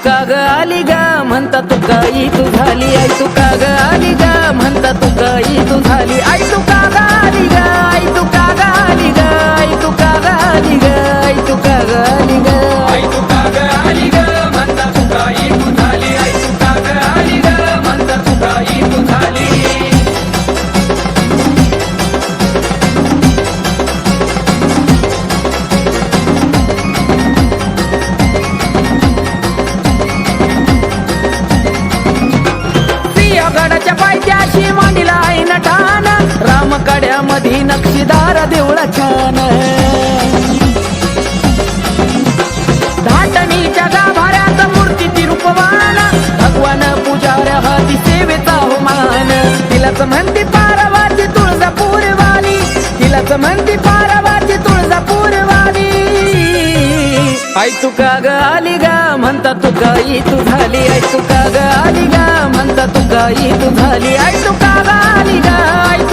का ग आली ग म्हणता तू काही तू झाली आई तू का ग आली ग म्हणता तू काही तू झाली आई तू का ग आली ग आई तू का ग आली ग आई तू का ग आली ग आई तू का ग आली ग आई तू का ग आली ग म्हणता तू काही तू झाली आई तू का ग आली ग म्हणता तू काही तू झाली गडाच्या पायथ्याशी मांडीला आहे नठान रामकड्यामध्ये नक्षीदार देवळा छान धाटणीच्या गाभाऱ्यात मूर्ती ती रूपवान भगवान पुजाऱ्या हाती सेवेचा हो मान तिलाच म्हणती पार्वती तुळजापूरवाली तिलाच म्हणती पार्वती तुळजापूरवाली आई तू का ग आली ग म्हणता तू काही तू झाली आई तू का ग आली ग म्हणता तू काही तू झाली आई तू का ग आली ग आई